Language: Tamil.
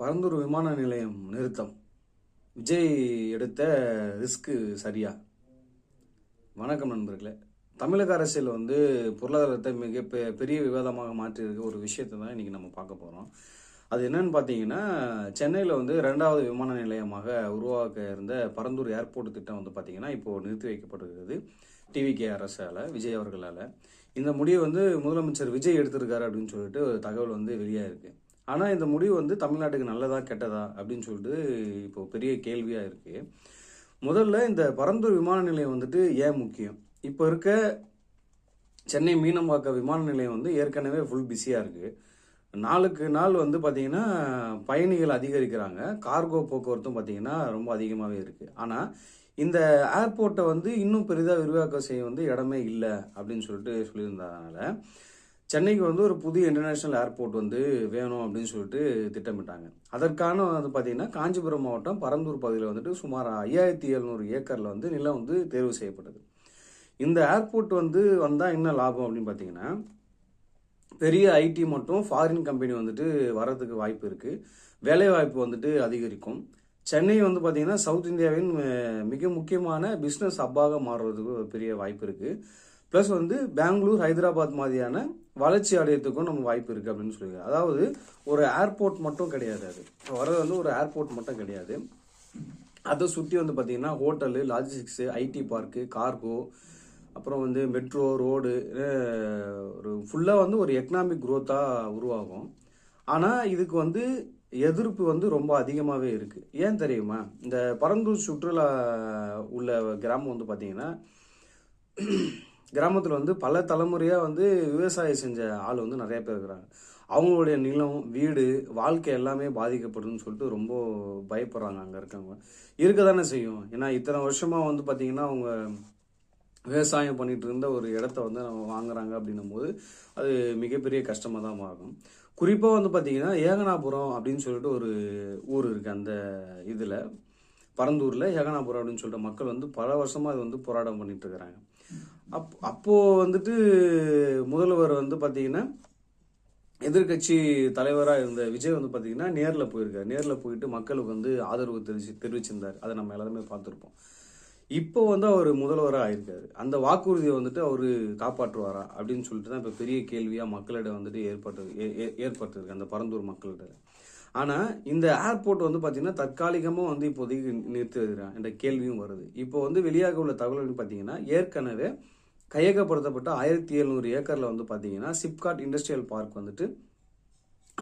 பரந்தூர் விமான நிலையம் நிறுத்தம். விஜய் எடுத்த ரிஸ்க்கு சரியா? வணக்கம் நண்பர்களே. தமிழக அரசியல் பொருளாதாரத்தை மிக பெரிய விவாதமாக மாற்றியிருக்க ஒரு விஷயத்தை தான் இன்னைக்கு நம்ம பார்க்க போகிறோம். அது என்னன்னு பார்த்தீங்கன்னா, சென்னையில் 2வது விமான நிலையமாக உருவாக்க இருந்த பரந்தூர் ஏர்போர்ட் திட்டம் பார்த்தீங்கன்னா இப்போது நிறுத்தி வைக்கப்பட்டிருக்கிறது டிவிகே அரசால், விஜய் அவர்களால். இந்த முடிவு முதலமைச்சர் விஜய் எடுத்திருக்காரு அப்படின்னு சொல்லிட்டு ஒரு தகவல் வெளியாயிருக்கு. ஆனால் இந்த முடிவு தமிழ்நாட்டுக்கு நல்லதா கெட்டதா அப்படின்னு சொல்லிட்டு இப்போ பெரிய கேள்வியாக இருக்குது. முதல்ல இந்த பரந்தூர் விமான நிலையம் ஏன் முக்கியம்? இப்போ இருக்க சென்னை மீனம்பாக்கம் விமான நிலையம் ஏற்கனவே ஃபுல் பிஸியாக இருக்குது. நாளுக்கு நாள் பார்த்தீங்கன்னா பயணிகள் அதிகரிக்கிறாங்க. கார்கோ போக்குவரத்தும் பார்த்தீங்கன்னா ரொம்ப அதிகமாகவே இருக்குது. ஆனால் இந்த ஏர்போர்ட்டை இன்னும் பெரிதாக விரிவாக்கம் செய்ய இடமே இல்லை அப்படின்னு சொல்லிட்டு சொல்லியிருந்ததுனால சென்னைக்கு ஒரு புதிய இன்டர்நேஷ்னல் ஏர்போர்ட் வேணும் அப்படின்னு சொல்லிட்டு திட்டமிட்டாங்க. அதற்கான பார்த்தீங்கன்னா காஞ்சிபுரம் மாவட்டம் பரந்தூர் பகுதியில் சுமார் 5700 ஏக்கரில் நிலம் தேர்வு செய்யப்பட்டது. இந்த ஏர்போர்ட் வந்தால் என்ன லாபம் அப்படின்னு பார்த்தீங்கன்னா, பெரிய ஐடி மற்றும் ஃபாரின் கம்பெனி வர்றதுக்கு வாய்ப்பு இருக்குது. வேலைவாய்ப்பு அதிகரிக்கும். சென்னை பார்த்தீங்கன்னா சவுத் இந்தியாவின் மிக முக்கியமான பிஸ்னஸ் ஹப்பாக மாறுறதுக்கு பெரிய வாய்ப்பு இருக்குது. ப்ளஸ் பெங்களூர், ஹைதராபாத் மாதிரியான வளர்ச்சி அடையிறதுக்கும் நம்ம வாய்ப்பு இருக்குது அப்படின்னு சொல்லியிருக்காங்க. அதாவது ஒரு ஏர்போர்ட் மட்டும் கிடையாது, அது வர்றது ஒரு ஏர்போர்ட் மட்டும் கிடையாது. அதை சுற்றி பார்த்தீங்கன்னா hotel, logistics, ID park, cargo, அப்புறம் மெட்ரோ, ரோடு, ஒரு ஃபுல்லாக ஒரு எக்கனாமிக் குரோத்தாக உருவாகும். ஆனால் இதுக்கு எதிர்ப்பு ரொம்ப அதிகமாகவே இருக்குது. ஏன் தெரியுமா? இந்த பரந்தூர் சுற்றுலா உள்ள கிராமம் பார்த்தீங்கன்னா கிராமத்தில் பல தலைமுறையாக விவசாயம் செஞ்ச ஆள் நிறைய பேர் இருக்கிறாங்க. அவங்களுடைய நிலம், வீடு, வாழ்க்கை எல்லாமே பாதிக்கப்படுதுன்னு சொல்லிட்டு ரொம்ப பயப்படுறாங்க. அங்கே இருக்கவங்க இருக்க தானே செய்யும். ஏன்னா இத்தனை வருஷமாக பார்த்தீங்கன்னா அவங்க விவசாயம் பண்ணிட்டு இருந்த ஒரு இடத்த நம்ம வாங்குறாங்க அப்படின்னும் போது அது மிகப்பெரிய கஷ்டமாக தான் ஆகும். குறிப்பாக பார்த்தீங்கன்னா ஏகனாபுரம் அப்படின்னு சொல்லிட்டு ஒரு ஊர் இருக்குது. அந்த இதில் பரந்தூரில் ஏகனாபுரம் அப்படின்னு சொல்லிட்டு மக்கள் பல வருஷமாக அது போராட்டம் பண்ணிட்டு இருக்கிறாங்க. அப்போது முதல்வர் பார்த்தீங்கன்னா எதிர்கட்சி தலைவராக இருந்த விஜய் பார்த்தீங்கன்னா நேரில் போயிருக்காரு. நேரில் போயிட்டு மக்களுக்கு ஆதரவு தெரிவிச்சிருந்தார். அதை நம்ம எல்லாருமே பார்த்துருப்போம். இப்போ அவர் முதல்வராக ஆயிருக்காரு. அந்த வாக்குறுதியை அவர் காப்பாற்றுவாரா அப்படின்னு சொல்லிட்டு தான் இப்போ பெரிய கேள்வியாக மக்களிடம் ஏற்பட்டிருக்கு அந்த பரந்தூர் மக்களிடம். ஆனால் இந்த ஏர்போர்ட் பார்த்தீங்கன்னா தற்காலிகமாக இப்போதைக்கு நிறுத்தி வைக்கிறாங்க என்ற கேள்வியும் வருது. இப்போ வெளியாக உள்ள தகவல்கள் பார்த்தீங்கன்னா ஏற்கனவே கையகப்படுத்தப்பட்ட 1700 ஏக்கரில் பார்த்தீங்கன்னா சிப்காட் இண்டஸ்ட்ரியல் பார்க்